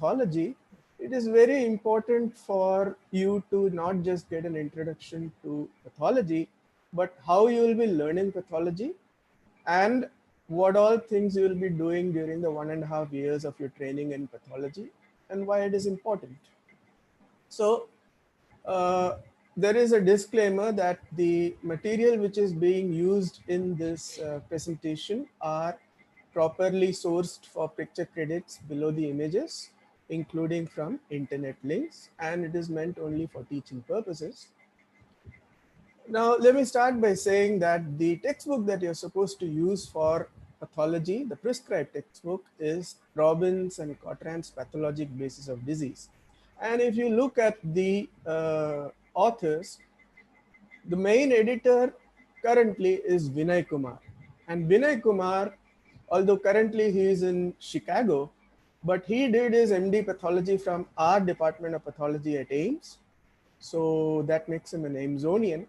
pathology, it is very important for you to not just get an introduction to pathology, but how you will be learning pathology and what all things you will be doing during the 1.5 years of your training in pathology and why it is important. So, uh, there is a disclaimer that the material which is being used in this presentation are properly sourced for picture credits below the images, including from internet links, and it is meant only for teaching purposes. Now, let me start by saying that the textbook that you're supposed to use for pathology, the prescribed textbook, is Robbins and Cotran's Pathologic Basis of Disease. And if you look at the authors, the main editor currently is Vinay Kumar. And Vinay Kumar, although currently he is in Chicago, but he did his MD pathology from our Department of Pathology at Ames. So that makes him an Amesonian.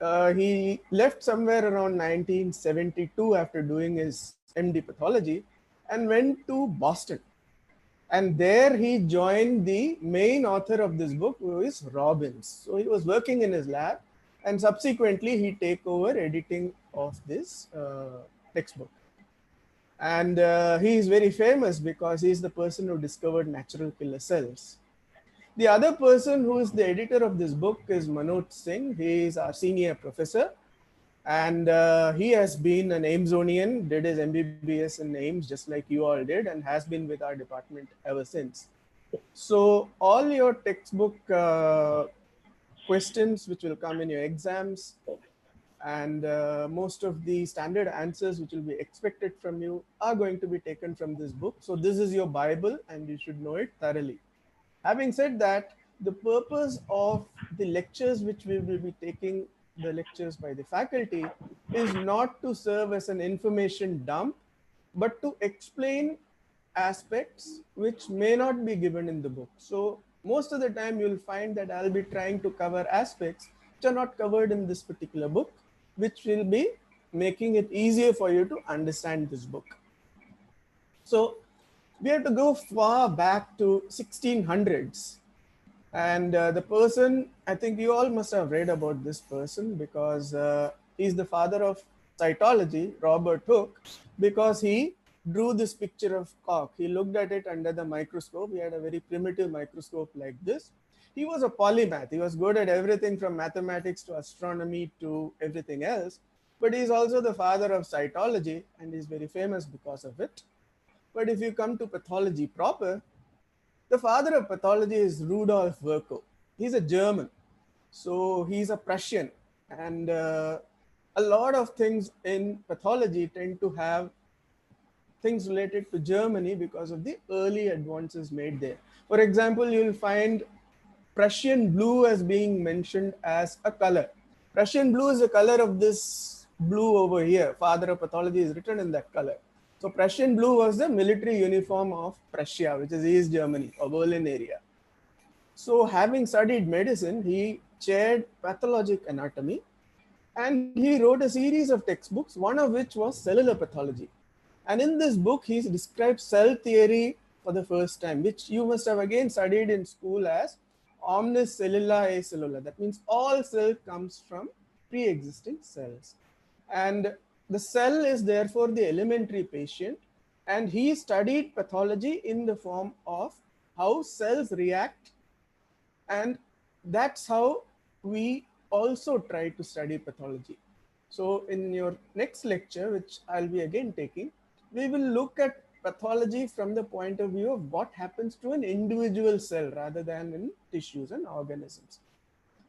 He left somewhere around 1972 after doing his MD pathology and went to Boston. And there he joined the main author of this book, who is Robbins. So he was working in his lab, and subsequently he take over editing of this textbook. And he is very famous because he is the person who discovered natural killer cells. The other person who is the editor of this book is Manoj Singh. He is our senior professor, and he has been an Amesonian, did his MBBS in Ames just like you all did, and has been with our department ever since. So all your textbook questions which will come in your exams and most of the standard answers which will be expected from you are going to be taken from this book. So this is your Bible and you should know it thoroughly. Having said that, the purpose of the lectures which we will be taking, the lectures by the faculty, is not to serve as an information dump, but to explain aspects which may not be given in the book. So most of the time you'll find that I'll be trying to cover aspects which are not covered in this particular book, which will be making it easier for you to understand this book. So we have to go far back to 1600s. And the person, I think you all must have read about this person because he's the father of cytology, Robert Hooke, because he drew this picture of cock. He looked at it under the microscope. He had a very primitive microscope like this. He was a polymath. He was good at everything from mathematics to astronomy to everything else. But he's also the father of cytology and he's very famous because of it. But if you come to pathology proper, the father of pathology is Rudolf Virchow. He's a German. So he's a Prussian. And a lot of things in pathology tend to have things related to Germany because of the early advances made there. For example, you'll find Prussian blue as being mentioned as a color. Prussian blue is the color of this blue over here. Father of pathology is written in that color. So Prussian blue was the military uniform of Prussia, which is East Germany or Berlin area. So having studied medicine, he chaired pathologic anatomy and he wrote a series of textbooks, one of which was cellular pathology. And in this book, he describes cell theory for the first time, which you must have again studied in school as omnis cellula e cellula. That means all cell comes from pre-existing cells. And the cell is therefore the elementary patient. And he studied pathology in the form of how cells react. And that's how we also try to study pathology. So in your next lecture, which I'll be again taking, we will look at pathology from the point of view of what happens to an individual cell rather than in tissues and organisms.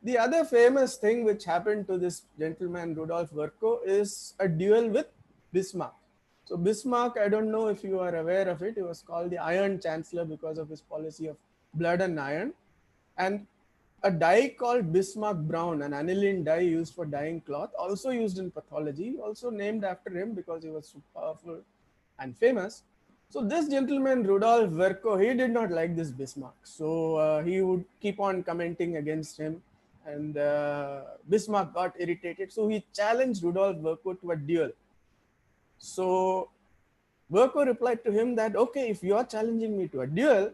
The other famous thing which happened to this gentleman, Rudolf Virchow, is a duel with Bismarck. So Bismarck, I don't know if you are aware of it, he was called the Iron Chancellor because of his policy of blood and iron. And a dye called Bismarck Brown, an aniline dye used for dyeing cloth, also used in pathology, also named after him because he was so powerful and famous. So this gentleman, Rudolf Virchow, he did not like this Bismarck. So he would keep on commenting against him and Bismarck got irritated. So he challenged Rudolf Virchow to a duel. So Virchow replied to him that, okay, if you are challenging me to a duel,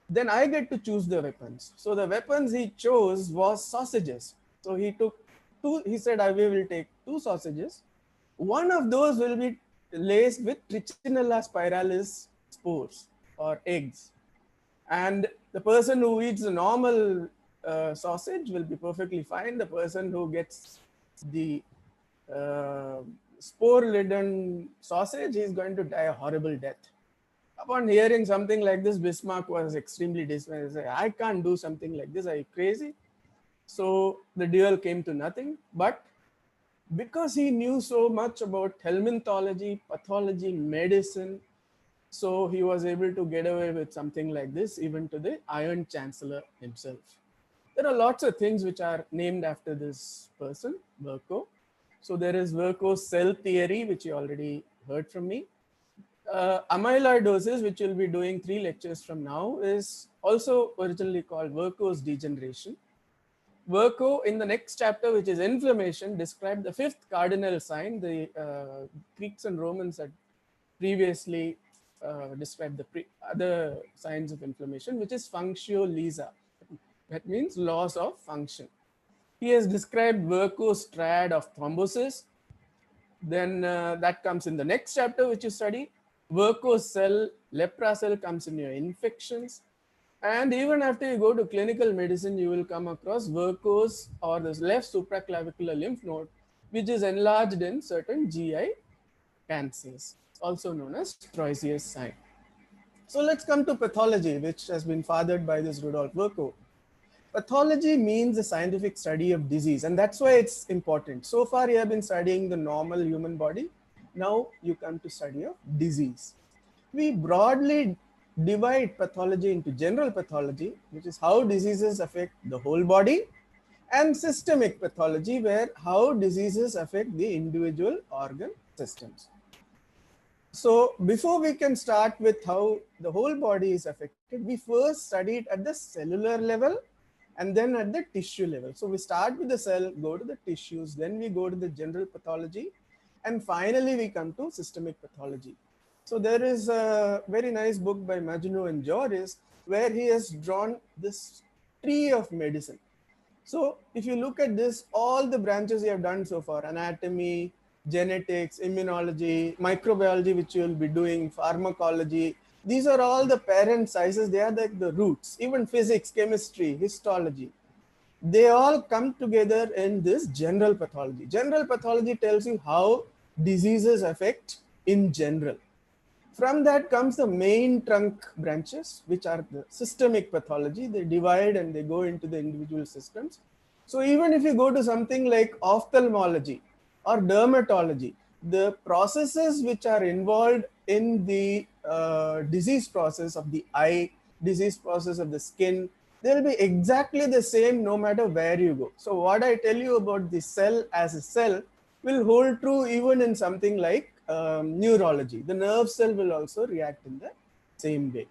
Then I get to choose the weapons. So the weapons he chose was sausages. So he took two, he said, I will take two sausages. One of those will be laced with Trichinella spiralis spores or eggs. And the person who eats the normal sausage will be perfectly fine. The person who gets the uh, spore laden sausage is going to die a horrible death. Upon hearing something like this, Bismarck was extremely dismayed. He said, I can't do something like this. Are you crazy? So the duel came to nothing. But because he knew so much about helminthology, pathology, medicine, so he was able to get away with something like this, even to the Iron Chancellor himself. There are lots of things which are named after this person, Virchow. So there is Virchow's cell theory, which you already heard from me. Amyloidosis, which we'll be doing 3 lectures from now, is also originally called Virchow's degeneration. Virchow, in the next chapter, which is inflammation, described the fifth cardinal sign. The Greeks and Romans had previously described the other signs of inflammation, which is functio lisa. That means loss of function. He has described Virchow's triad of thrombosis. Then that comes in the next chapter, which you study. Virchow's cell, lepra cell comes in your infections. And even after you go to clinical medicine, you will come across Virchow's or this left supraclavicular lymph node, which is enlarged in certain GI cancers, also known as Troisius sign. So let's come to pathology, which has been fathered by this Rudolf Virchow. Pathology means the scientific study of disease, and that's why it's important. So far, you have been studying the normal human body. Now you come to study of disease. We broadly divide pathology into general pathology, which is how diseases affect the whole body, and systemic pathology, where how diseases affect the individual organ systems. So before we can start with how the whole body is affected, we first study it at the cellular level and then at the tissue level. So we start with the cell, go to the tissues, then we go to the general pathology, and finally we come to systemic pathology. So there is a very nice book by Majnu and Joris where he has drawn this tree of medicine. So if you look at this, all the branches you have done so far, anatomy, genetics, immunology, microbiology, which you will be doing, pharmacology, these are all the parent sizes. They are like the roots. Even physics, chemistry, histology, they all come together in this general pathology. General pathology tells you how diseases affect in general. From that comes the main trunk branches, which are the systemic pathology. They divide and they go into the individual systems. So even if you go to something like ophthalmology or dermatology, the processes which are involved in the disease process of the eye, disease process of the skin, they will be exactly the same no matter where you go. So what I tell you about the cell as a cell will hold true even in something like neurology. The nerve cell will also react in the same way.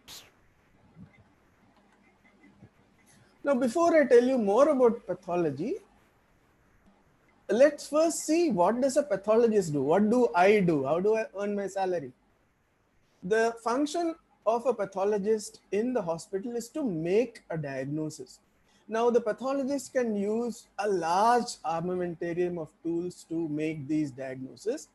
Now, before I tell you more about pathology, let's first see what does a pathologist do? What do I do? How do I earn my salary? The function of a pathologist in the hospital is to make a diagnosis. Now, the pathologist can use a large armamentarium of tools to make these diagnoses.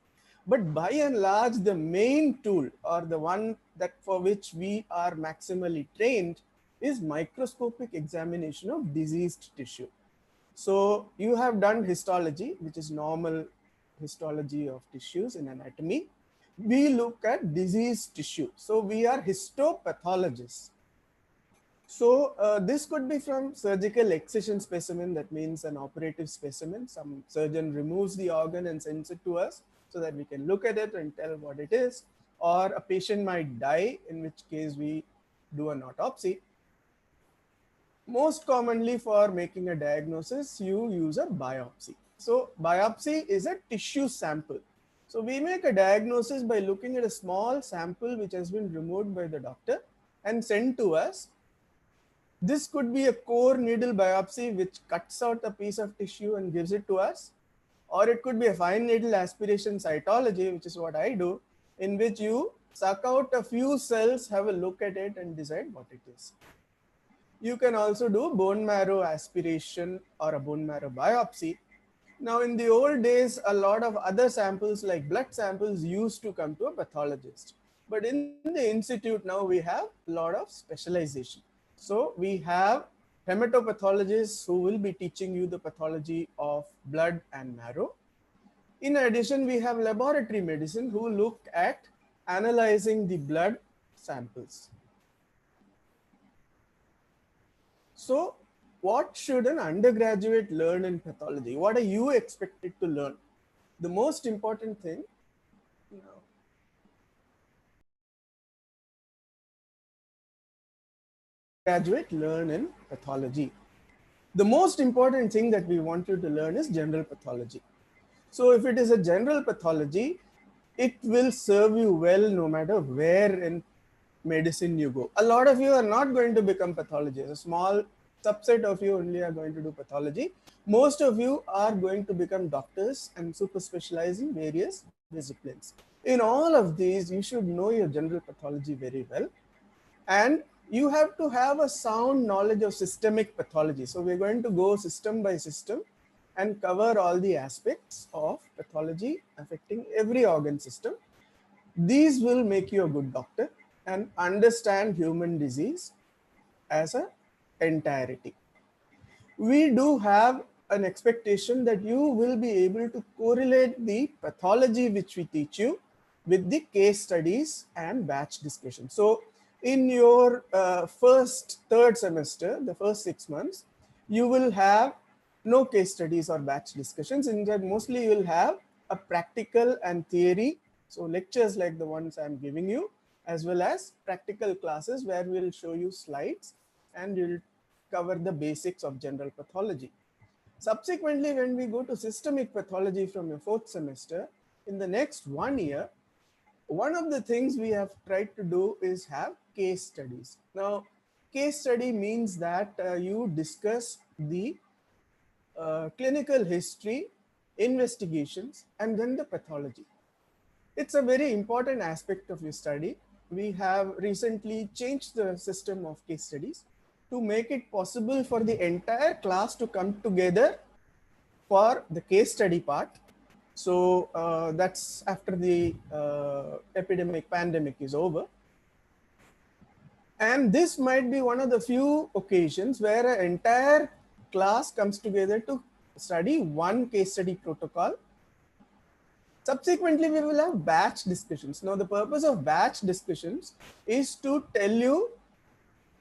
But by and large, the main tool or the one that for which we are maximally trained is microscopic examination of diseased tissue. So you have done histology, which is normal histology of tissues in anatomy. We look at diseased tissue. So we are histopathologists. So this could be from surgical excision specimen, that means an operative specimen. Some surgeon removes the organ and sends it to us so that we can look at it and tell what it is. Or a patient might die, in which case we do an autopsy. Most commonly for making a diagnosis, you use a biopsy. So biopsy is a tissue sample. So we make a diagnosis by looking at a small sample which has been removed by the doctor and sent to us. This could be a core needle biopsy which cuts out a piece of tissue and gives it to us. Or it could be a fine needle aspiration cytology, which is what I do, in which you suck out a few cells, have a look at it and decide what it is. You can also do bone marrow aspiration or a bone marrow biopsy. Now, in the old days, a lot of other samples like blood samples used to come to a pathologist. But in the institute now, we have a lot of specialization. So we have hematopathologists who will be teaching you the pathology of blood and marrow. In addition, we have laboratory medicine who look at analyzing the blood samples. So, what should an undergraduate learn in pathology? What are you expected to learn? The most important thing, you know, graduate learn in pathology. The most important thing that we want you to learn is general pathology. So if it is a general pathology, it will serve you well no matter where in medicine you go. A lot of you are not going to become pathologists. A small subset of you only are going to do pathology. Most of you are going to become doctors and super specialize in various disciplines. In all of these, you should know your general pathology very well. And you have to have a sound knowledge of systemic pathology. So we're going to go system by system and cover all the aspects of pathology affecting every organ system. These will make you a good doctor and understand human disease as an entirety. We do have an expectation that you will be able to correlate the pathology which we teach you with the case studies and batch discussion. So in your third semester, the first 6 months, you will have no case studies or batch discussions. Instead, mostly you will have a practical and theory. So lectures like the ones I'm giving you, as well as practical classes where we'll show you slides and you'll cover the basics of general pathology. Subsequently, when we go to systemic pathology from your fourth semester, in the next 1 year, one of the things we have tried to do is have case studies. Now, case study means that you discuss the clinical history, investigations, and then the pathology. It's a very important aspect of your study. We have recently changed the system of case studies to make it possible for the entire class to come together for the case study part. So that's after the pandemic is over. And this might be one of the few occasions where an entire class comes together to study one case study protocol. Subsequently, we will have batch discussions. Now, the purpose of batch discussions is to tell you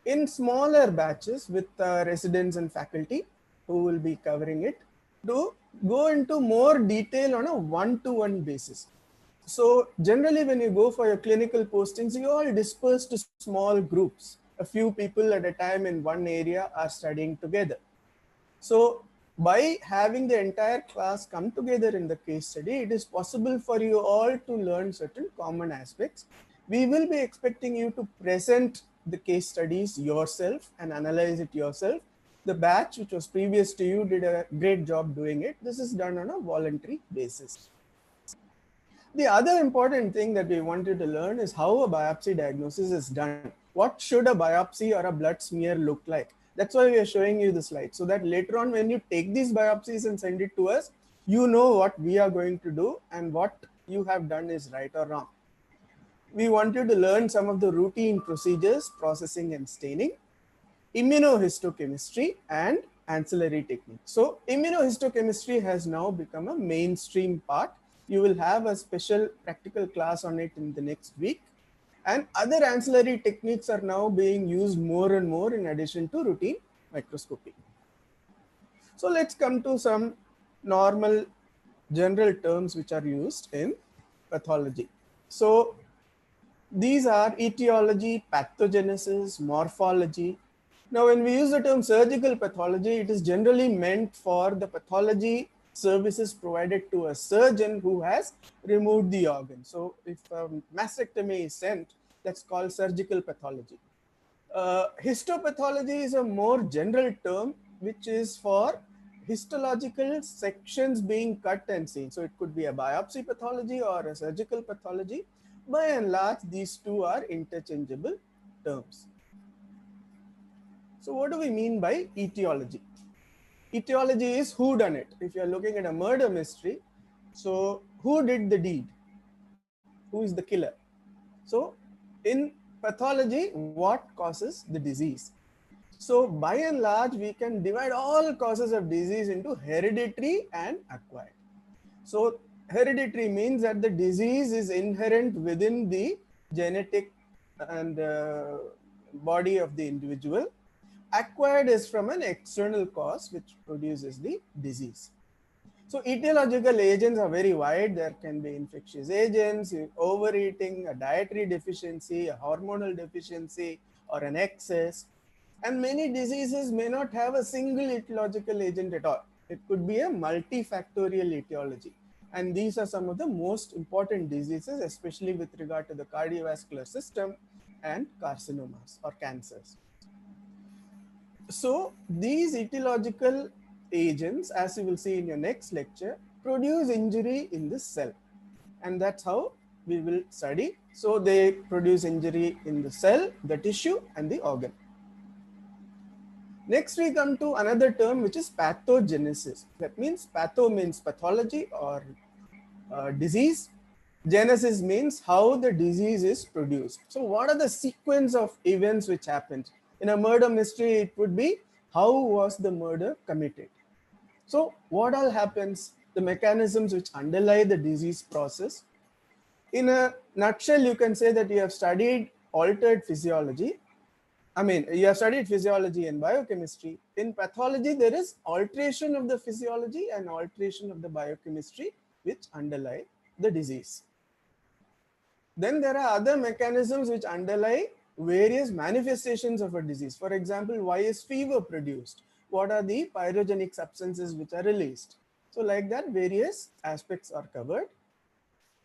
in smaller batches with residents and faculty who will be covering it to go into more detail on a one-to-one basis. So generally when you go for your clinical postings, you all disperse to small groups. A few people at a time in one area are studying together. So by having the entire class come together in the case study, it is possible for you all to learn certain common aspects. We will be expecting you to present the case studies yourself and analyze it yourself. The batch which was previous to you did a great job doing it. This is done on a voluntary basis. The other important thing that we wanted to learn is how a biopsy diagnosis is done. What should a biopsy or a blood smear look like? That's why we are showing you the slide, so that later on when you take these biopsies and send it to us, you know what we are going to do and what you have done is right or wrong. We want you to learn some of the routine procedures, processing and staining, immunohistochemistry, and ancillary techniques. So immunohistochemistry has now become a mainstream part. You will have a special practical class on it in the next week. And other ancillary techniques are now being used more and more in addition to routine microscopy. So let's come to some normal general terms which are used in pathology. So these are etiology, pathogenesis, morphology. Now, when we use the term surgical pathology, it is generally meant for the pathology services provided to a surgeon who has removed the organ. So if mastectomy is sent, that's called surgical pathology. Histopathology is a more general term which is for histological sections being cut and seen. So it could be a biopsy pathology or a surgical pathology. By and large, these two are interchangeable terms. So what do we mean by etiology? Etiology is who done it. If you're looking at a murder mystery, so who did the deed? Who is the killer? So in pathology, what causes the disease? So by and large, we can divide all causes of disease into hereditary and acquired. So hereditary means that the disease is inherent within the genetic and body of the individual. Acquired is from an external cause which produces the disease. So etiological agents are very wide. There can be infectious agents, overeating, a dietary deficiency, a hormonal deficiency, or an excess. And many diseases may not have a single etiological agent at all. It could be a multifactorial etiology. And these are some of the most important diseases, especially with regard to the cardiovascular system and carcinomas or cancers. So these etiological agents, as you will see in your next lecture, produce injury in the cell. And that's how we will study. So they produce injury in the cell, the tissue, and the organ. Next, we come to another term, which is pathogenesis. That means patho means pathology or disease. Genesis means how the disease is produced. So what are the sequence of events which happens? In a murder mystery, it would be how was the murder committed? So what all happens? The mechanisms which underlie the disease process. In a nutshell, you can say that you have studied altered physiology. I mean, you have studied physiology and biochemistry. In pathology, there is alteration of the physiology and alteration of the biochemistry which underlie the disease. Then there are other mechanisms which underlie various manifestations of a disease. For example, why is fever produced? What are the pyrogenic substances which are released? So like that, various aspects are covered.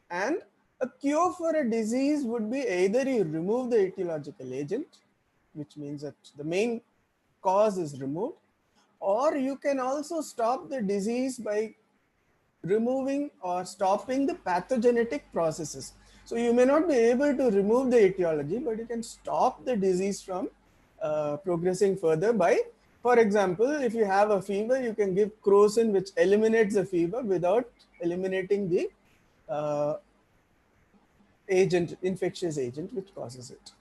And a cure for a disease would be either you remove the etiological agent, which means that the main cause is removed, or you can also stop the disease by removing or stopping the pathogenetic processes. So you may not be able to remove the etiology, but you can stop the disease from progressing further by, for example, if you have a fever, you can give crocin, which eliminates the fever without eliminating the agent, infectious agent, which causes it.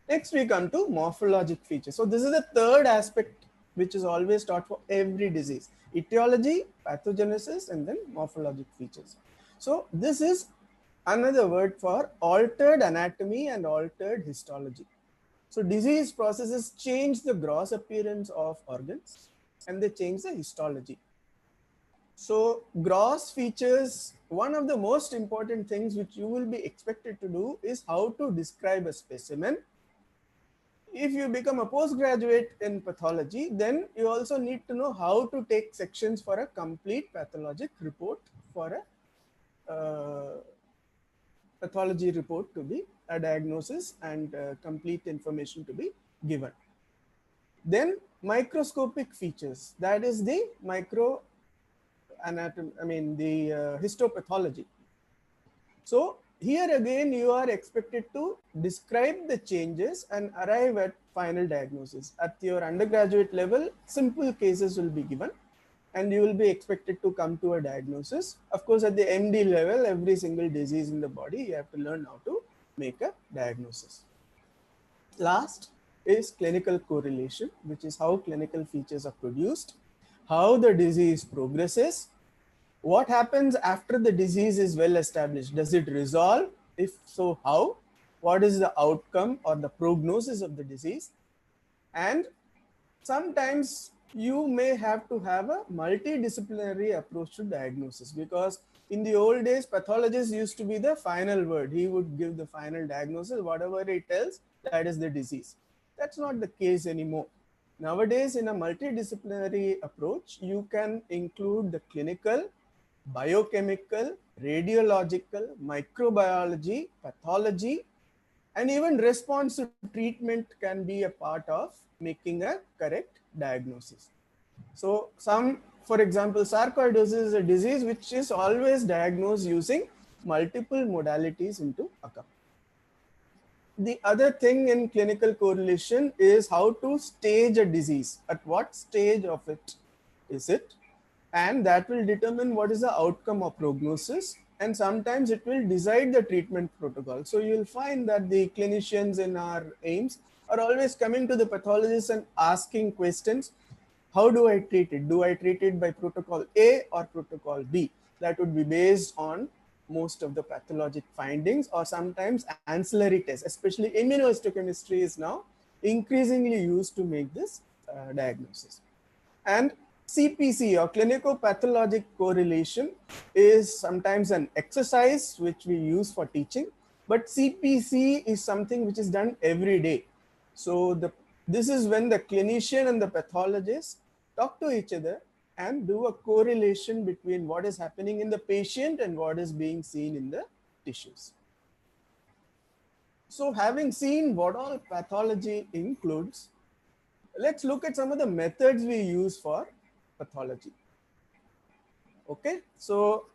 Next, we come to morphologic features. So this is the third aspect which is always taught for every disease: etiology, pathogenesis, and then morphologic features. So this is another word for altered anatomy and altered histology. So disease processes change the gross appearance of organs and they change the histology. So gross features, one of the most important things which you will be expected to do is how to describe a specimen. If you become a postgraduate in pathology, then you also need to know how to take sections for a complete pathologic report, for a pathology report to be a diagnosis and complete information to be given. Then microscopic features, that is the micro anatomy, I mean the histopathology. So here again, you are expected to describe the changes and arrive at final diagnosis. At your undergraduate level, simple cases will be given and you will be expected to come to a diagnosis. Of course, at the MD level, every single disease in the body, you have to learn how to make a diagnosis. Last is clinical correlation, which is how clinical features are produced, how the disease progresses, what happens after the disease is well established. Does it resolve? If so, how? What is the outcome or the prognosis of the disease? And sometimes you may have to have a multidisciplinary approach to diagnosis, because in the old days, pathologist used to be the final word. He would give the final diagnosis. Whatever he tells, that is the disease. That's not the case anymore. Nowadays, in a multidisciplinary approach, you can include the clinical, biochemical, radiological, microbiology, pathology, and even response to treatment can be a part of making a correct diagnosis. So for example, sarcoidosis is a disease which is always diagnosed using multiple modalities into account. the other thing in clinical correlation is how to stage a disease. At what stage of it is it? And that will determine what is the outcome of prognosis. And sometimes it will decide the treatment protocol. So you'll find that the clinicians in our AIIMS are always coming to the pathologist and asking questions. How do I treat it? Do I treat it by protocol A or protocol B? That would be based on most of the pathologic findings, or sometimes ancillary tests, especially immunohistochemistry is now increasingly used to make this diagnosis. And CPC, or clinico-pathologic correlation, is sometimes an exercise which we use for teaching, but CPC is something which is done every day. So this is when the clinician and the pathologist talk to each other and do a correlation between what is happening in the patient and what is being seen in the tissues. So having seen what all pathology includes, let's look at some of the methods we use for pathology. Okay, so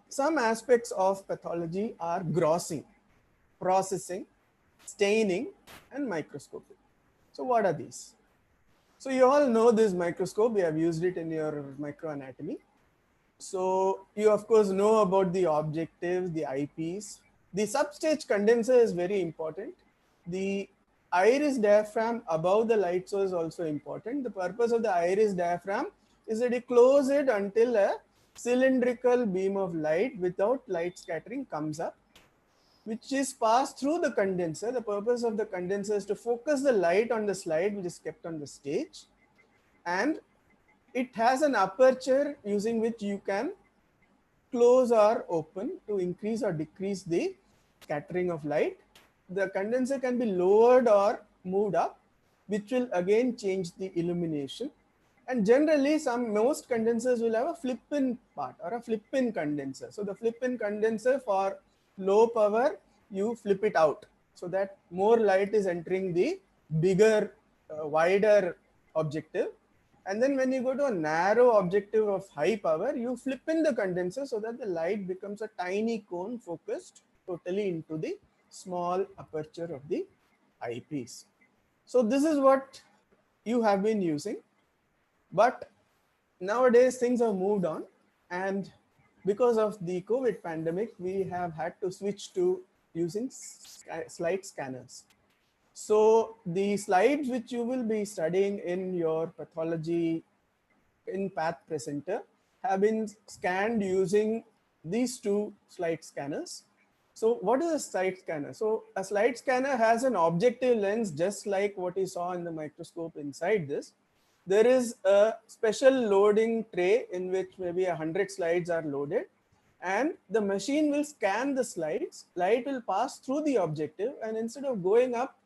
some aspects of pathology are grossing, processing, staining, and microscopy. So what are these? So you all know this microscope. We have used it in your microanatomy. So you of course know about the objectives, the eyepiece. The substage condenser is very important. The iris diaphragm above the light source is also important. The purpose of the iris diaphragm is that you close it until a cylindrical beam of light without light scattering comes up, which is passed through the condenser. The purpose of the condenser is to focus the light on the slide which is kept on the stage, and it has an aperture using which you can close or open to increase or decrease the scattering of light. The condenser can be lowered or moved up, which will again change the illumination. And generally, most condensers will have a flip-in part or a flip-in condenser. So the flip-in condenser, for low power, you flip it out so that more light is entering the bigger, wider objective. And then when you go to a narrow objective of high power, you flip in the condenser so that the light becomes a tiny cone focused totally into the small aperture of the eyepiece. So this is what you have been using. But nowadays things have moved on, and because of the COVID pandemic, we have had to switch to using slide scanners. So the slides which you will be studying in your pathology in Path Presenter have been scanned using these two slide scanners. So what is a slide scanner? So a slide scanner has an objective lens just like what you saw in the microscope inside this. There is a special loading tray in which maybe 100 slides are loaded, and the machine will scan the slides. Light will pass through the objective, and instead of going up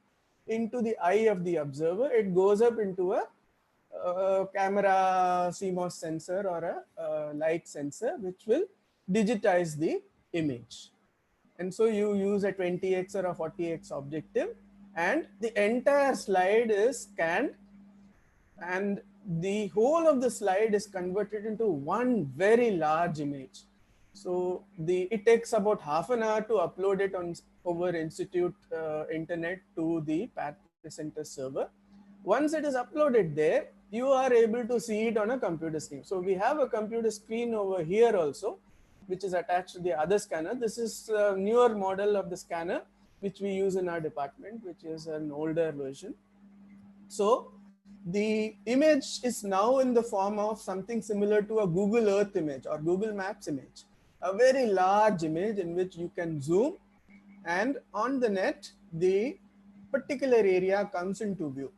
into the eye of the observer, it goes up into a camera CMOS sensor or a light sensor, which will digitize the image. And so you use a 20x or a 40x objective, and the entire slide is scanned, and the whole of the slide is converted into one very large image. So it takes about half an hour to upload it on over institute internet to the Path Presenter server. Once it is uploaded there, you are able to see it on a computer screen. So we have a computer screen over here also, which is attached to the other scanner. This is a newer model of the scanner, which we use in our department, which is an older version. So the image is now in the form of something similar to a Google Earth image or Google Maps image, a very large image in which you can zoom, and on the net, the particular area comes into view.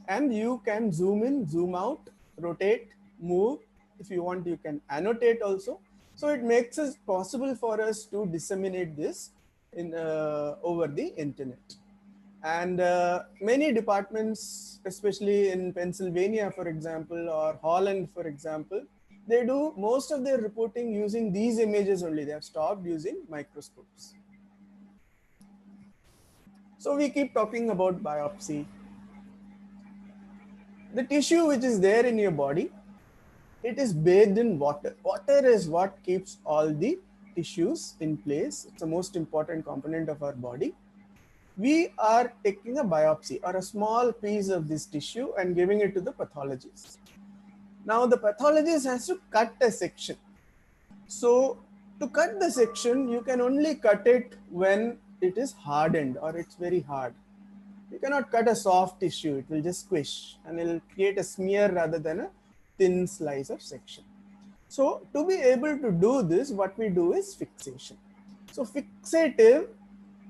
And you can zoom in, zoom out, rotate, move. If you want, you can annotate also. So it makes it possible for us to disseminate this over the internet. And many departments, especially in Pennsylvania, for example, or Holland, for example, they do most of their reporting using these images only. They have stopped using microscopes. So we keep talking about biopsy. The tissue which is there in your body, it is bathed in water. Water is what keeps all the tissues in place. It's the most important component of our body. we are taking a biopsy or a small piece of this tissue and giving it to the pathologist. Now the pathologist has to cut a section. So to cut the section, you can only cut it when it is hardened or it's very hard. You cannot cut a soft tissue, it will just squish and it will create a smear rather than a thin slice of section. So to be able to do this, what we do is fixation. So fixative,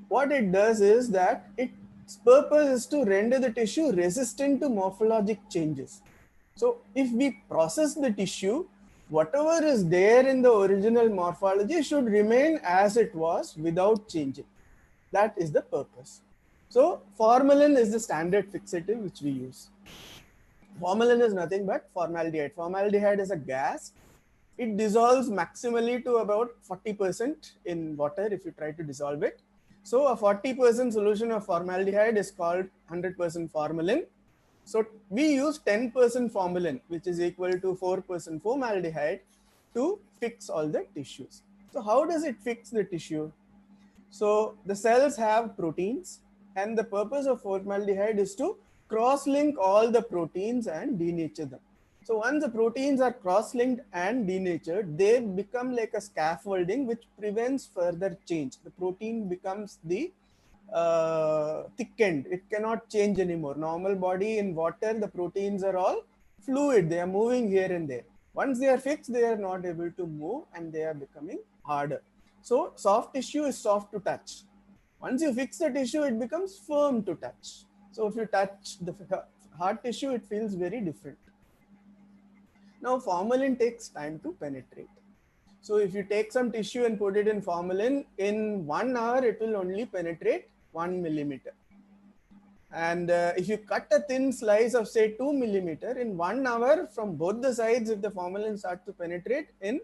what it does is that its purpose is to render the tissue resistant to morphologic changes. So if we process the tissue, whatever is there in the original morphology should remain as it was without changing. That is the purpose. So formalin is the standard fixative which we use. Formalin is nothing but formaldehyde. Formaldehyde is a gas. It dissolves maximally to about 40% in water if you try to dissolve it. So a 40% solution of formaldehyde is called 100% formalin. So we use 10% formalin, which is equal to 4% formaldehyde, to fix all the tissues. So how does it fix the tissue? So the cells have proteins, and the purpose of formaldehyde is to cross-link all the proteins and denature them. So once the proteins are cross-linked and denatured, they become like a scaffolding which prevents further change. The protein becomes the thickened. It cannot change anymore. Normal body in water, the proteins are all fluid. They are moving here and there. Once they are fixed, they are not able to move and they are becoming harder. So soft tissue is soft to touch. Once you fix the tissue, it becomes firm to touch. So if you touch the hard tissue, it feels very different. Now formalin takes time to penetrate. So if you take some tissue and put it in formalin, in 1 hour, it will only penetrate 1 millimeter. And if you cut a thin slice of say 2 millimeter, in 1 hour from both the sides, if the formalin starts to penetrate, in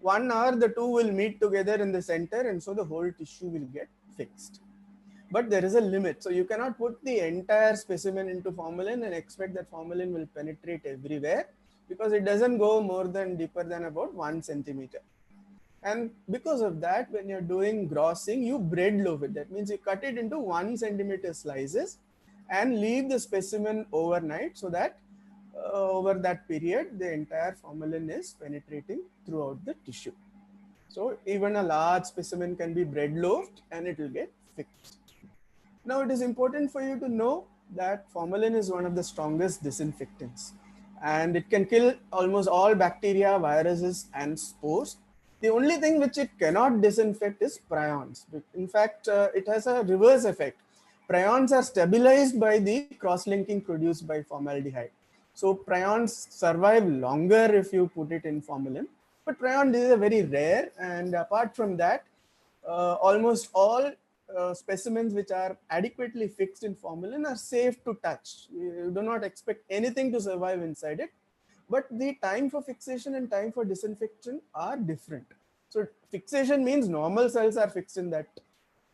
1 hour, the two will meet together in the center, and so the whole tissue will get fixed. But there is a limit. So you cannot put the entire specimen into formalin and expect that formalin will penetrate everywhere, because it doesn't go more than deeper than about 1 centimeter. And because of that, when you're doing grossing, you bread loaf it. That means you cut it into 1 centimeter slices and leave the specimen overnight, so that over that period, the entire formalin is penetrating throughout the tissue. So even a large specimen can be bread loafed and it will get fixed. Now it is important for you to know that formalin is one of the strongest disinfectants, and it can kill almost all bacteria, viruses and spores. The only thing which it cannot disinfect is prions. In fact, it has a reverse effect. Prions are stabilized by the cross-linking produced by formaldehyde. So prions survive longer if you put it in formalin, but prion is a very rare, and apart from that, almost all specimens which are adequately fixed in formalin are safe to touch. You do not expect anything to survive inside it, but the time for fixation and time for disinfection are different. So fixation means normal cells are fixed in that.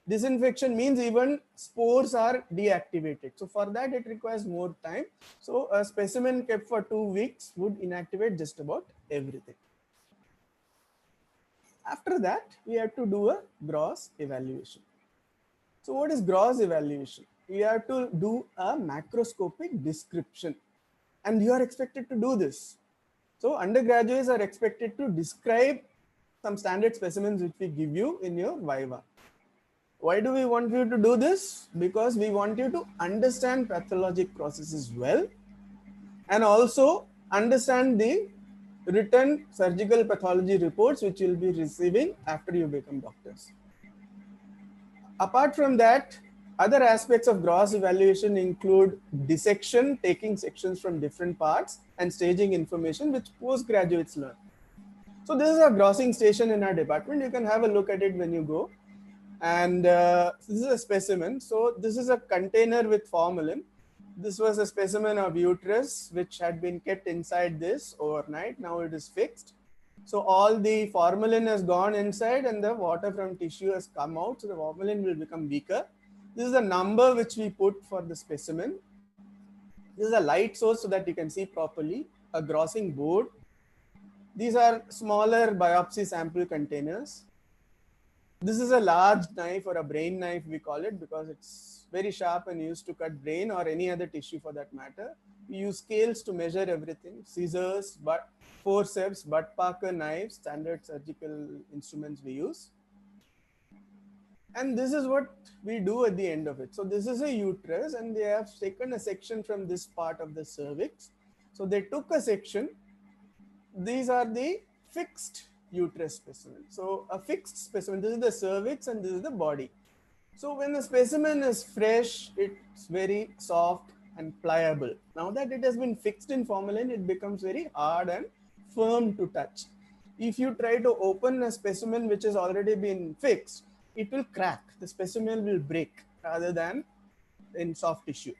Disinfection means even spores are deactivated. So for that, it requires more time. So a specimen kept for 2 weeks would inactivate just about everything. After that, we have to do a gross evaluation. So what is gross evaluation? We have to do a macroscopic description, and you are expected to do this. So undergraduates are expected to describe some standard specimens which we give you in your viva. Why do we want you to do this? Because we want you to understand pathologic processes well, and also understand the written surgical pathology reports which you'll be receiving after you become doctors. Apart from that, other aspects of gross evaluation include dissection, taking sections from different parts, and staging information, which postgraduates learn. So this is a grossing station in our department. You can have a look at it when you go. And this is a specimen. So this is a container with formalin. This was a specimen of uterus which had been kept inside this overnight. Now it is fixed. So all the formalin has gone inside and the water from tissue has come out. So the formalin will become weaker. This is the number which we put for the specimen. This is a light source so that you can see properly. A grossing board. These are smaller biopsy sample containers. This is a large knife, or a brain knife we call it, because it's very sharp and used to cut brain or any other tissue for that matter. We use scales to measure everything, scissors, but forceps, butt parker knives, standard surgical instruments we use. And this is what we do at the end of it. So this is a uterus, and they have taken a section from this part of the cervix. So they took a section. These are the fixed uterus specimen. So a fixed specimen, this is the cervix and this is the body. So when the specimen is fresh, it's very soft and pliable. Now that it has been fixed in formalin, it becomes very hard and firm to touch. If you try to open a specimen which has already been fixed, it will crack. The specimen will break rather than in soft tissue.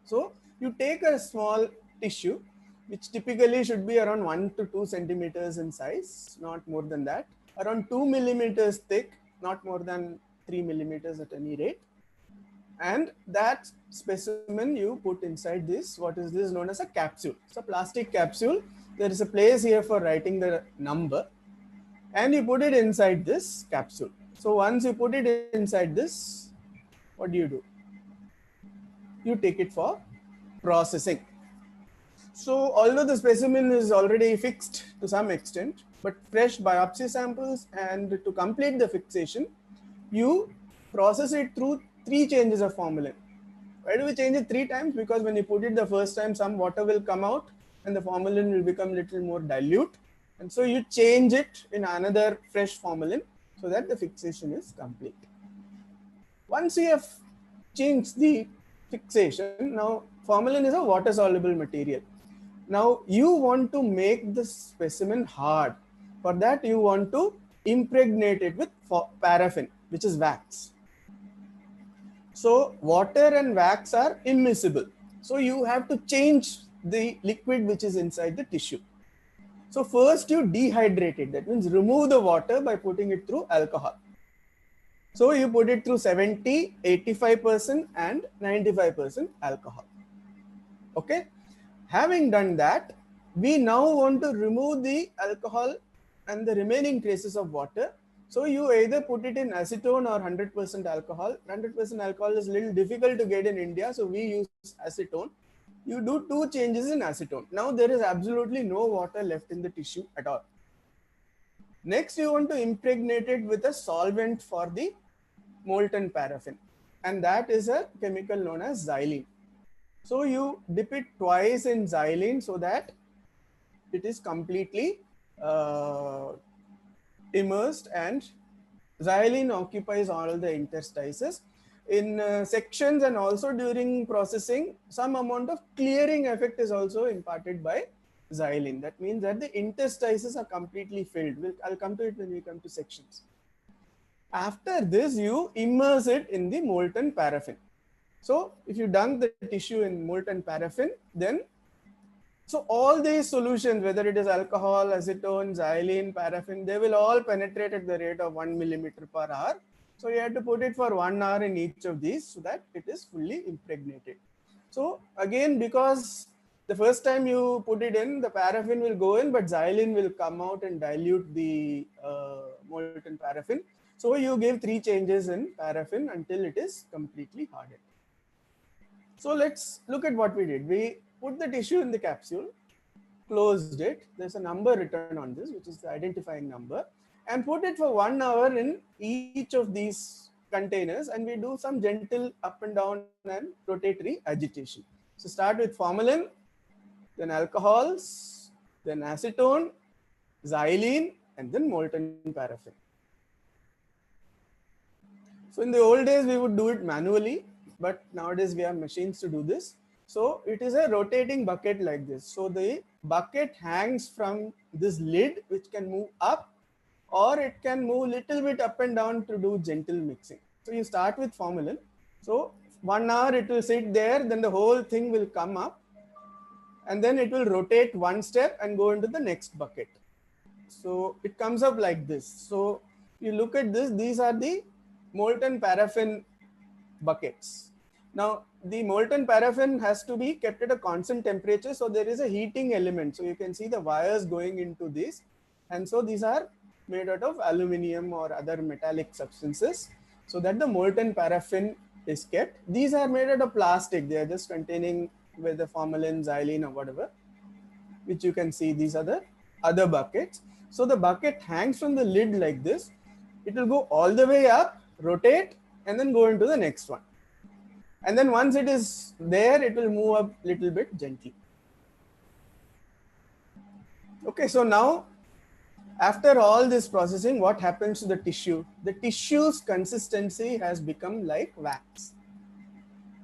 So you take a small tissue, which typically should be around 1 to 2 centimeters in size, not more than that, around 2 millimeters thick, not more than 3 millimeters at any rate. And that specimen you put inside this, what is this known as a capsule. It's a plastic capsule. There is a place here for writing the number, and you put it inside this capsule. So once you put it inside this, what do? You take it for processing. So although the specimen is already fixed to some extent, but fresh biopsy samples, and to complete the fixation, you process it through 3 changes of formalin. Why do we change it 3 times? Because when you put it the first time, some water will come out and the formalin will become little more dilute. And so you change it in another fresh formalin so that the fixation is complete. Once you have changed the fixation, now formalin is a water soluble material. Now you want to make the specimen hard. For that you want to impregnate it with paraffin, which is wax. So water and wax are immiscible. So you have to change the liquid which is inside the tissue. So first you dehydrate it. That means remove the water by putting it through alcohol. So you put it through 70, 85% and 95% alcohol. Okay. Having done that, we now want to remove the alcohol and the remaining traces of water. So you either put it in acetone or 100% alcohol. 100% alcohol is a little difficult to get in India, so we use acetone. You do 2 changes in acetone. Now there is absolutely no water left in the tissue at all. Next, you want to impregnate it with a solvent for the molten paraffin, and that is a chemical known as xylene. So you dip it twice in xylene so that it is completely immersed, and xylene occupies all the interstices. In sections and also during processing, some amount of clearing effect is also imparted by xylene. That means that the interstices are completely filled. I'll come to it when we come to sections. After this, you immerse it in the molten paraffin. So if you dunk the tissue in molten paraffin, then so all these solutions, whether it is alcohol, acetone, xylene, paraffin, they will all penetrate at the rate of 1 millimeter per hour. So you have to put it for 1 hour in each of these so that it is fully impregnated. So again, because the first time you put it in, the paraffin will go in, but xylene will come out and dilute the molten paraffin. So you give 3 changes in paraffin until it is completely hardened. So let's look at what we did. We put the tissue in the capsule, closed it. There's a number written on this, which is the identifying number, and put it for 1 hour in each of these containers, and we do some gentle up and down and rotatory agitation. So start with formalin, then alcohols, then acetone, xylene, and then molten paraffin. So in the old days, we would do it manually, but nowadays we have machines to do this. So it is a rotating bucket like this. So the bucket hangs from this lid, which can move up, or it can move little bit up and down to do gentle mixing. So you start with formalin. So 1 hour it will sit there, then the whole thing will come up, and then it will rotate 1 step and go into the next bucket. So it comes up like this. So you look at this, these are the molten paraffin buckets. Now the molten paraffin has to be kept at a constant temperature, so there is a heating element. So you can see the wires going into this, and so these are made out of aluminum or other metallic substances, so that the molten paraffin is kept. These are made out of plastic. They are just containing with the formalin, xylene or whatever, which you can see. These are the other buckets. So the bucket hangs from the lid like this. It will go all the way up, rotate, and then go into the next one. And then once it is there, it will move up a little bit gently. Okay, so now after all this processing, what happens to the tissue? The tissue's consistency has become like wax.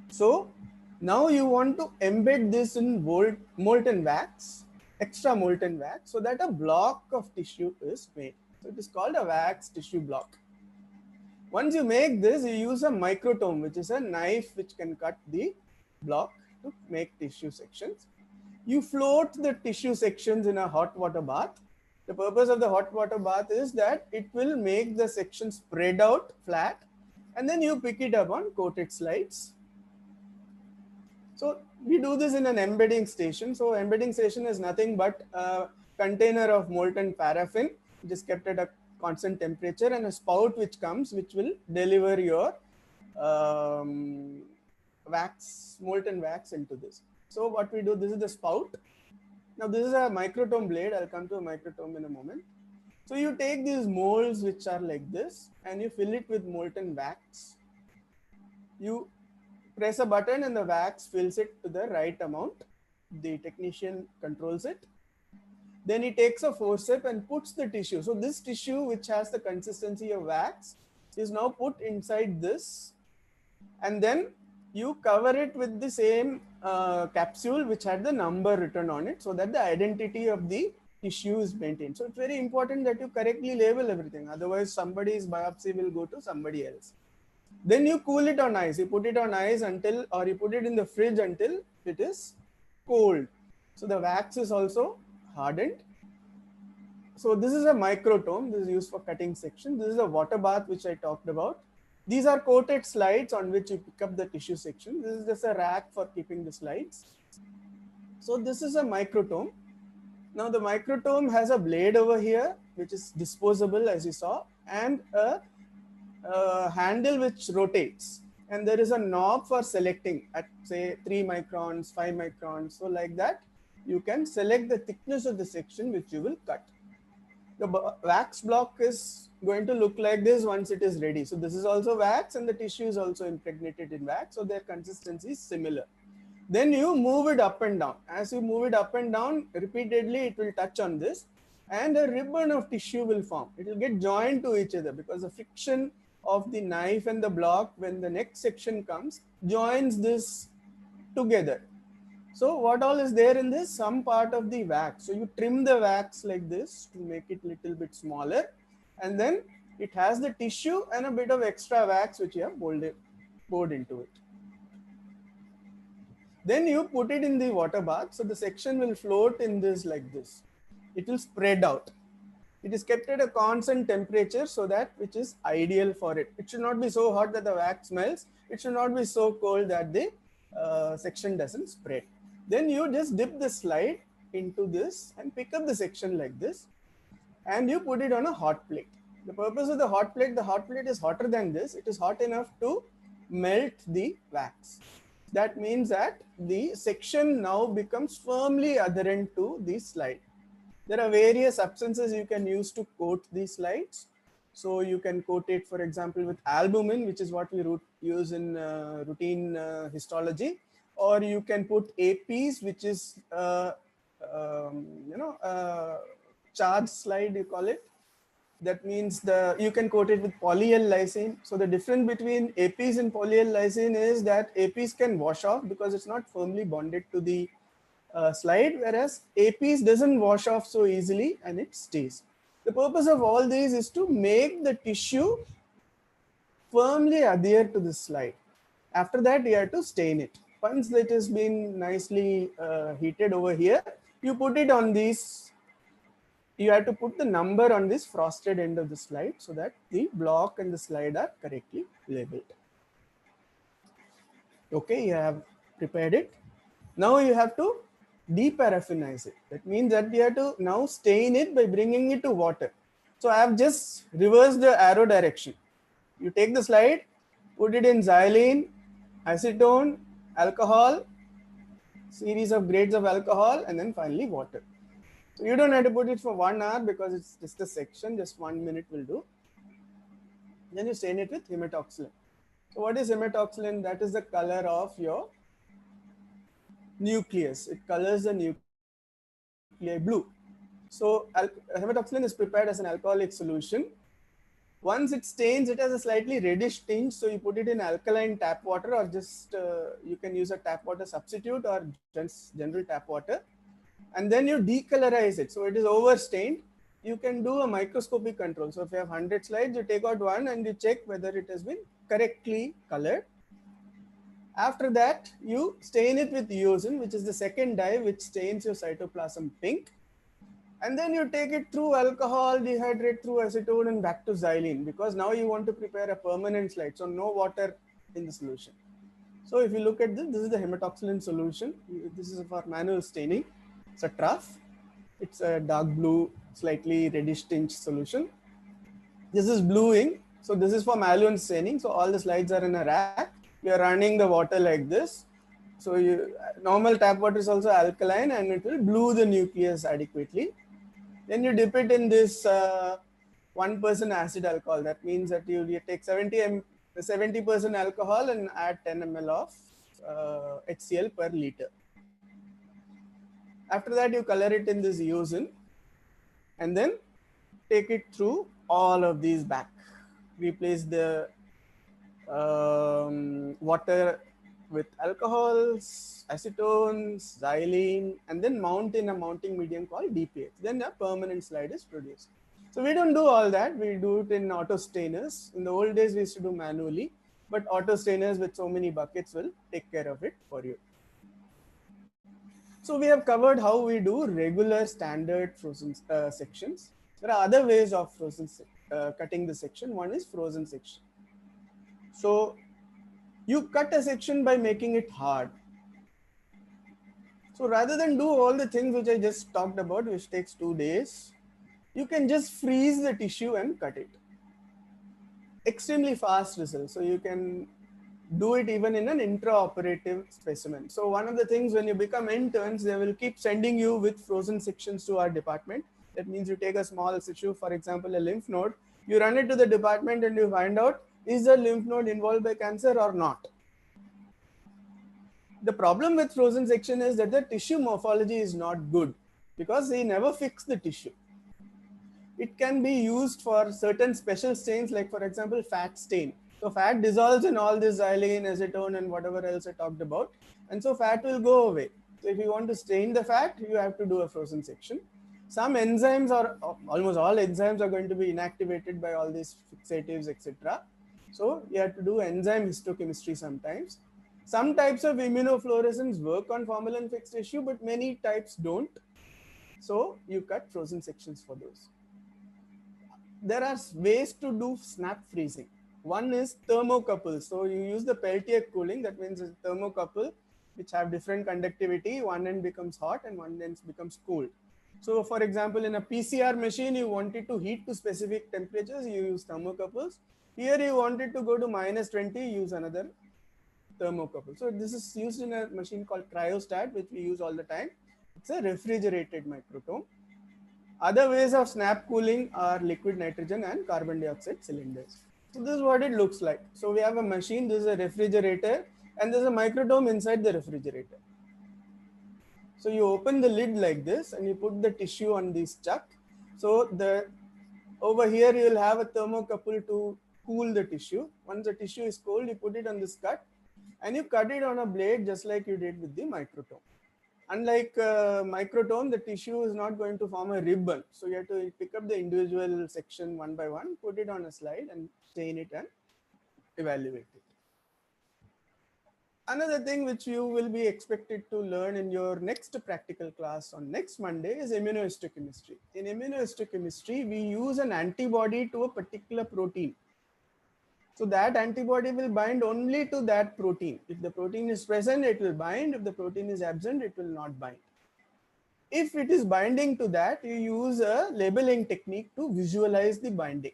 So now you want to embed this in molten wax, extra molten wax, so that a block of tissue is made. So it is called a wax tissue block. Once you make this, you use a microtome, which is a knife which can cut the block to make tissue sections. You float the tissue sections in a hot water bath. The purpose of the hot water bath is that it will make the section spread out flat, and then you pick it up on coated slides. So we do this in an embedding station. So embedding station is nothing but a container of molten paraffin, which is kept at a constant temperature, and a spout which comes, which will deliver your wax, molten wax into this. So what we do, this is the spout. Now this is a microtome blade. I'll come to a microtome in a moment. So you take these molds which are like this, and you fill it with molten wax. You press a button and the wax fills it to the right amount. The technician controls it. Then he takes a forceps and puts the tissue. So this tissue, which has the consistency of wax, is now put inside this, and then you cover it with the same capsule which had the number written on it, so that the identity of the tissue is maintained. So it's very important that you correctly label everything. Otherwise, somebody's biopsy will go to somebody else. Then you cool it on ice. You put it on ice until, or you put it in the fridge until it is cold. So the wax is also hardened. So this is a microtome. This is used for cutting section. This is a water bath which I talked about. These are coated slides on which you pick up the tissue section. This is just a rack for keeping the slides. So this is a microtome. Now the microtome has a blade over here, which is disposable, as you saw, and a handle which rotates. And there is a knob for selecting at, say, 3 microns, 5 microns. So like that, you can select the thickness of the section which you will cut. The wax block is going to look like this once it is ready. So this is also wax, and the tissue is also impregnated in wax. So their consistency is similar. Then you move it up and down. As you move it up and down repeatedly, it will touch on this, and a ribbon of tissue will form. It will get joined to each other because the friction of the knife and the block, when the next section comes, joins this together. So what all is there in this? Some part of the wax. So you trim the wax like this to make it little bit smaller, and then it has the tissue and a bit of extra wax which you have poured into it. Then you put it in the water bath. So the section will float in this like this. It will spread out. It is kept at a constant temperature, so that which is ideal for it. It should not be so hot that the wax melts. It should not be so cold that the section doesn't spread. Then you just dip the slide into this and pick up the section like this, and you put it on a hot plate. The purpose of the hot plate is hotter than this. It is hot enough to melt the wax. That means that the section now becomes firmly adherent to the slide. There are various substances you can use to coat these slides. So you can coat it, for example, with albumin, which is what we use in routine histology, or you can put APs, which is charged slide, you call it. That means you can coat it with polyl lysine. So the difference between APs and polyl lysine is that APs can wash off because it's not firmly bonded to the slide, whereas APs doesn't wash off so easily and it stays. The purpose of all these is to make the tissue firmly adhere to the slide. After that, you have to stain it. Once it has been nicely heated over here, you put it on these. You have to put the number on this frosted end of the slide so that the block and the slide are correctly labeled. Okay, you have prepared it. Now you have to deparaffinize it. That means that you have to now stain it by bringing it to water. So I have just reversed the arrow direction. You take the slide, put it in xylene, acetone, alcohol, series of grades of alcohol, and then finally water. So you don't have to put it for 1 hour because it's just a section, just 1 minute will do. Then you stain it with hematoxylin. So what is hematoxylin? That is the color of your nucleus. It colors the nuclei blue. So hematoxylin is prepared as an alcoholic solution. Once it stains, it has a slightly reddish tinge. So you put it in alkaline tap water, or just you can use a tap water substitute or just general tap water. And then you decolorize it. So it is overstained. You can do a microscopic control. So if you have 100 slides, you take out one and you check whether it has been correctly colored. After that, you stain it with eosin, which is the second dye which stains your cytoplasm pink. And then you take it through alcohol, dehydrate through acetone and back to xylene, because now you want to prepare a permanent slide. So no water in the solution. So if you look at this, this is the hematoxylin solution. This is for manual staining. It's a trough. It's a dark blue, slightly reddish tinge solution. This is blue ink. So this is for manual staining. So all the slides are in a rack. We are running the water like this. So normal tap water is also alkaline and it will blue the nucleus adequately. Then you dip it in this 1% acid alcohol. That means that you take 70% alcohol and add 10 ml of HCl per liter. After that, you color it in this eosin and then take it through all of these back. Replace the water with alcohols, acetones, xylene, and then mount in a mounting medium called DPH. Then a permanent slide is produced. So we don't do all that. We do it in auto stainers. In the old days, we used to do manually, but auto stainers with so many buckets will take care of it for you. So we have covered how we do regular standard frozen sections. There are other ways of cutting the section. One is frozen section. So you cut a section by making it hard. So rather than do all the things which I just talked about, which takes 2 days, you can just freeze the tissue and cut it. Extremely fast results. So you can do it even in an intraoperative specimen. So one of the things when you become interns, they will keep sending you with frozen sections to our department. That means you take a small tissue, for example, a lymph node, you run it to the department and you find out, is the lymph node involved by cancer or not? The problem with frozen section is that the tissue morphology is not good because they never fix the tissue. It can be used for certain special stains, like for example, fat stain. So fat dissolves in all this xylene, acetone, and whatever else I talked about. And so fat will go away. So if you want to stain the fat, you have to do a frozen section. Some enzymes, or almost all enzymes, are going to be inactivated by all these fixatives, etc. So you have to do enzyme histochemistry sometimes. Some types of immunofluorescence work on formalin fixed tissue, but many types don't. So you cut frozen sections for those. There are ways to do snap freezing. One is thermocouple. So you use the Peltier cooling. That means a thermocouple which have different conductivity. One end becomes hot and one end becomes cold. So for example, in a PCR machine, you want it to heat to specific temperatures, you use thermocouples. Here you want it to go to -20, use another thermocouple. So this is used in a machine called cryostat, which we use all the time. It's a refrigerated microtome. Other ways of snap cooling are liquid nitrogen and carbon dioxide cylinders. So this is what it looks like. So we have a machine, this is a refrigerator, and there's a microtome inside the refrigerator. So you open the lid like this and you put the tissue on this chuck. So over here you will have a thermocouple to cool the tissue. Once the tissue is cold, you put it on this cut and you cut it on a blade just like you did with the microtome. Unlike microtome, the tissue is not going to form a ribbon. So you have to pick up the individual section one by one, put it on a slide and stain it and evaluate it. Another thing which you will be expected to learn in your next practical class on next Monday is immunohistochemistry. In immunohistochemistry, we use an antibody to a particular protein. So that antibody will bind only to that protein. If the protein is present, it will bind. If the protein is absent, it will not bind. if it is binding to that, you use a labeling technique to visualize the binding.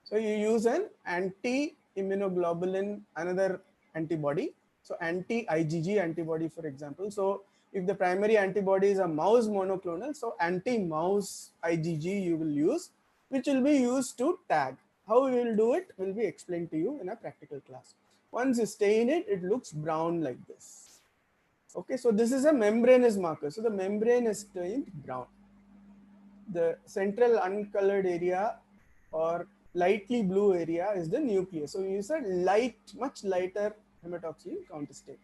So you use an anti-immunoglobulin, another antibody. So anti-IgG antibody, for example. So if the primary antibody is a mouse monoclonal, so anti-mouse IgG you will use, which will be used to tag. How we will do it will be explained to you in a practical class. Once you stain it, it looks brown like this. Okay, so this is a membranous marker. So the membrane is stained brown. The central uncolored area or lightly blue area is the nucleus. So you use a much lighter hematoxylin counterstain.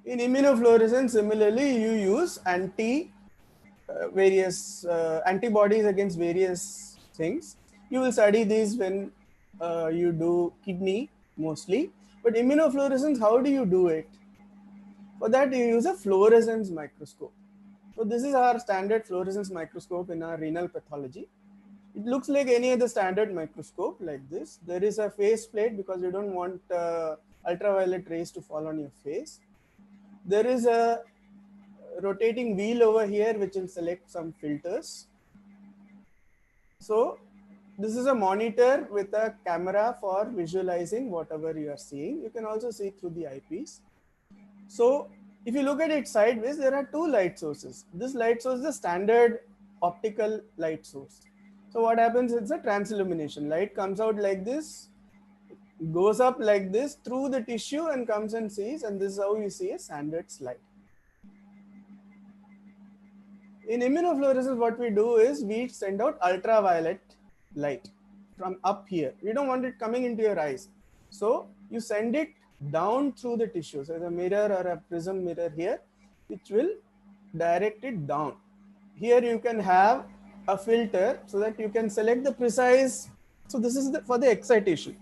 In immunofluorescence, similarly, you use various antibodies against various things. You will study these when you do kidney mostly. But immunofluorescence, how do you do it? For that, you use a fluorescence microscope. So this is our standard fluorescence microscope in our renal pathology. It looks like any other standard microscope like this. There is a face plate because you don't want ultraviolet rays to fall on your face. There is a rotating wheel over here which will select some filters. So this is a monitor with a camera for visualizing whatever you are seeing. You can also see through the eyepiece. So if you look at it sideways, there are two light sources. This light source is a standard optical light source. So what happens, it's a transillumination. Light comes out like this, goes up like this through the tissue and comes and sees, and this is how you see a standard slide. In immunofluorescence, what we do is we send out ultraviolet light from up here. We don't want it coming into your eyes. So you send it down through the tissue. So there's a mirror or a prism mirror here, which will direct it down. Here you can have a filter so that you can select the precise. So this is for the excitation.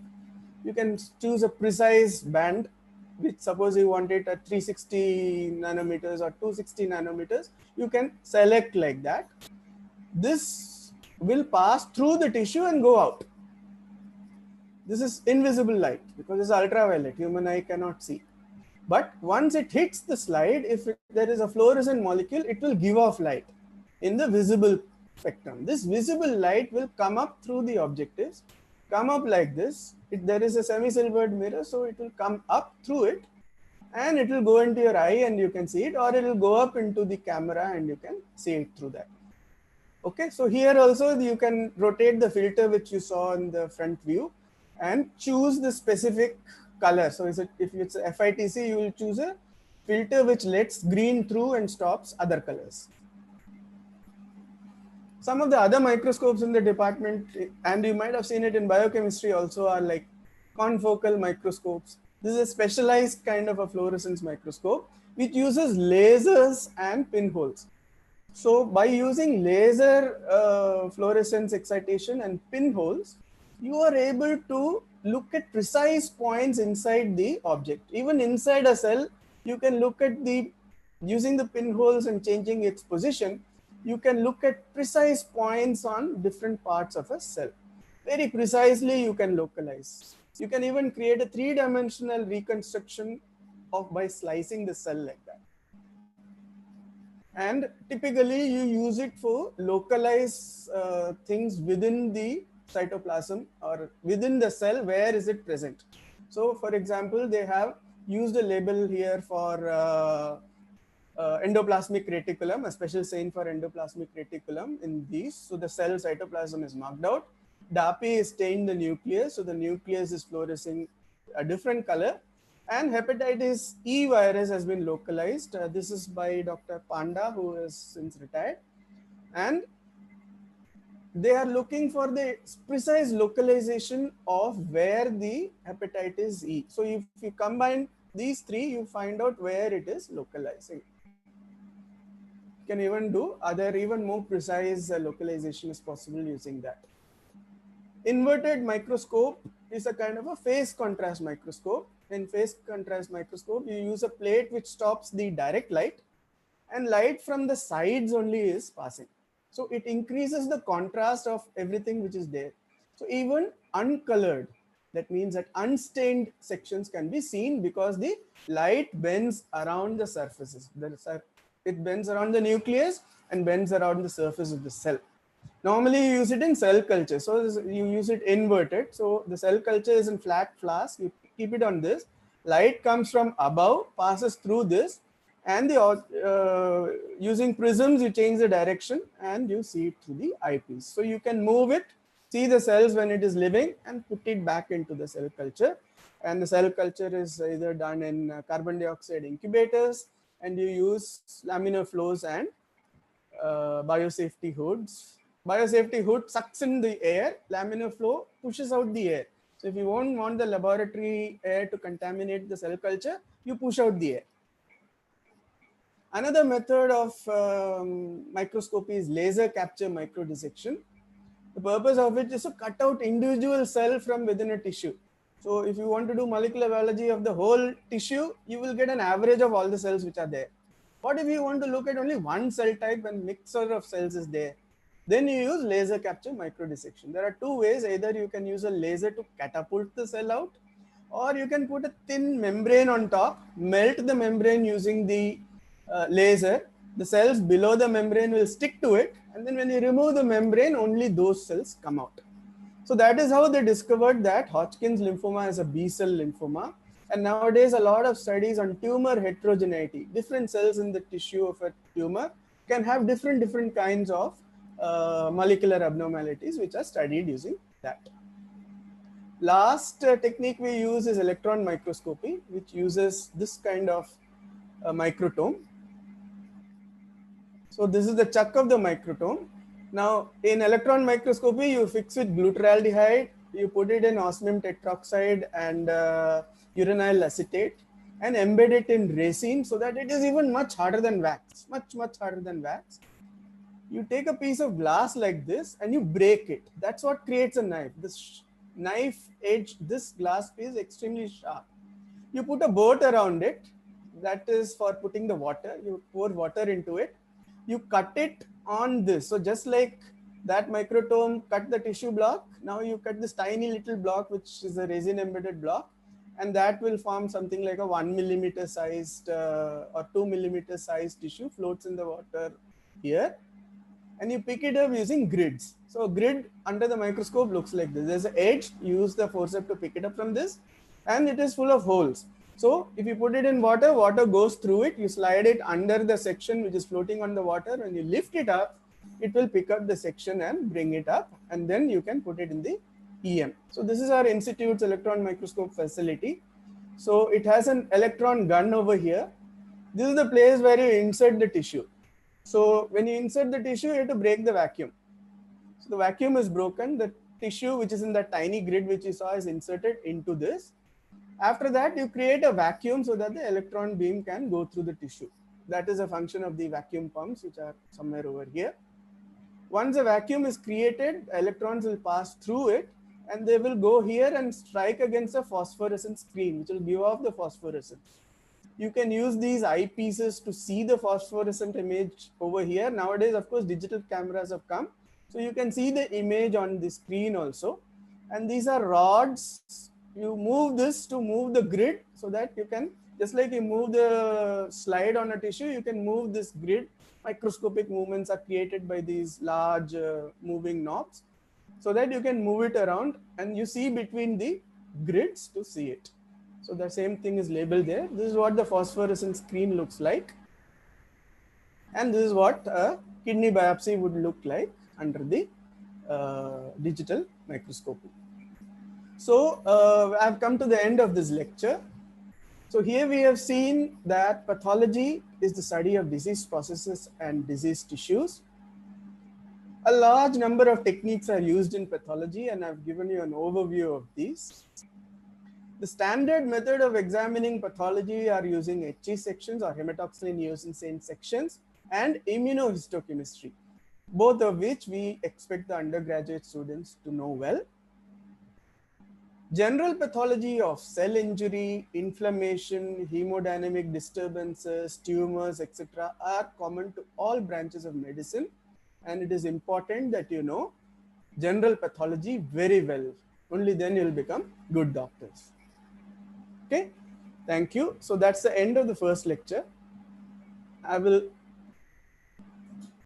You can choose a precise band, which suppose you want it at 360 nanometers or 260 nanometers, you can select like that. This will pass through the tissue and go out. This is invisible light because it's ultraviolet, human eye cannot see. But once it hits the slide, if there is a fluorescent molecule, it will give off light in the visible spectrum. This visible light will come up through the objectives, come up like this. There is a semi-silvered mirror, so it will come up through it and it will go into your eye and you can see it, or it will go up into the camera and you can see it through that. Okay, so here also you can rotate the filter which you saw in the front view and choose the specific color. So if it's a FITC, you will choose a filter which lets green through and stops other colors. Some of the other microscopes in the department, and you might have seen it in biochemistry also, are like confocal microscopes. This is a specialized kind of a fluorescence microscope which uses lasers and pinholes. So by using laser fluorescence excitation and pinholes, you are able to look at precise points inside the object. Even inside a cell, you can look at using the pinholes and changing its position, you can look at precise points on different parts of a cell. Very precisely you can localize. You can even create a three-dimensional reconstruction by slicing the cell like that. And typically you use it for localize things within the cytoplasm or within the cell, where is it present. So for example, they have used a label here for endoplasmic reticulum, a special sign for endoplasmic reticulum in these. So the cell cytoplasm is marked out. DAPI is stained the nucleus, so the nucleus is fluorescing a different color. And hepatitis E virus has been localized. This is by Dr. Panda, who is since retired. And they are looking for the precise localization of where the hepatitis E. So if you combine these three, you find out where it is localizing. You can even do even more precise localization is possible using that. Inverted microscope is a kind of a phase contrast microscope. In phase contrast microscope, you use a plate which stops the direct light, and light from the sides only is passing. So it increases the contrast of everything which is there. So even uncolored, that means that unstained sections can be seen because the light bends around the surfaces. It bends around the nucleus and bends around the surface of the cell. Normally you use it in cell culture. So you use it inverted. So the cell culture is in flat flask. You keep it on this. Light comes from above, passes through this, and using prisms you change the direction and you see it through the eyepiece. So you can move it, see the cells when it is living, and put it back into the cell culture. And the cell culture is either done in carbon dioxide incubators, and you use laminar flows and biosafety hoods. Biosafety hood sucks in the air, laminar flow pushes out the air. So if you don't want the laboratory air to contaminate the cell culture, you push out the air. Another method of microscopy is laser capture microdissection. The purpose of it is to cut out individual cell from within a tissue. So if you want to do molecular biology of the whole tissue, you will get an average of all the cells which are there. What if you want to look at only one cell type and mixture of cells is there? Then you use laser capture microdissection. There are two ways. Either you can use a laser to catapult the cell out, or you can put a thin membrane on top, melt the membrane using the laser. The cells below the membrane will stick to it, and then when you remove the membrane, only those cells come out. So that is how they discovered that Hodgkin's lymphoma is a B-cell lymphoma. And nowadays, a lot of studies on tumor heterogeneity. Different cells in the tissue of a tumor can have different kinds of molecular abnormalities, which are studied using that. Last technique we use is electron microscopy, which uses this kind of microtome. So this is the chuck of the microtome. Now in electron microscopy, you fix it glutaraldehyde, you put it in osmium tetroxide and uranyl acetate, and embed it in resin so that it is even much harder than wax, much harder than wax. You take a piece of glass like this and you break it. That's what creates a knife. This knife edge, this glass piece is extremely sharp. You put a boat around it. That is for putting the water. You pour water into it. You cut it on this. So just like that microtome cut the tissue block, now you cut this tiny little block, which is a resin embedded block, and that will form something like a 1 millimeter sized or 2 millimeter sized tissue, floats in the water here. And you pick it up using grids. So a grid under the microscope looks like this. There's an edge, you use the forceps to pick it up from this, and it is full of holes. So if you put it in water, water goes through it, you slide it under the section which is floating on the water. When you lift it up, it will pick up the section and bring it up, and then you can put it in the EM. So this is our institute's electron microscope facility. So it has an electron gun over here. This is the place where you insert the tissue. So when you insert the tissue, you have to break the vacuum. So the vacuum is broken. The tissue, which is in that tiny grid which you saw, is inserted into this. After that, you create a vacuum so that the electron beam can go through the tissue. That is a function of the vacuum pumps, which are somewhere over here. Once a vacuum is created, electrons will pass through it, and they will go here and strike against a phosphorescent screen, which will give off the phosphorescence. You can use these eyepieces to see the phosphorescent image over here. Nowadays, of course, digital cameras have come. So you can see the image on the screen also. And these are rods. You move this to move the grid so that you can, just like you move the slide on a tissue, you can move this grid. Microscopic movements are created by these large moving knobs so that you can move it around and you see between the grids to see it. So the same thing is labeled there. This is what the phosphorescent screen looks like. And this is what a kidney biopsy would look like under the digital microscopy. So I've come to the end of this lecture. So here we have seen that pathology is the study of disease processes and disease tissues. A large number of techniques are used in pathology, and I've given you an overview of these. The standard method of examining pathology are using HE sections or hematoxylin eosin sections and immunohistochemistry, both of which we expect the undergraduate students to know well. General pathology of cell injury, inflammation, hemodynamic disturbances, tumors, etc. are common to all branches of medicine, and it is important that you know general pathology very well. Only then you'll become good doctors. Okay, thank you. So that's the end of the first lecture. I will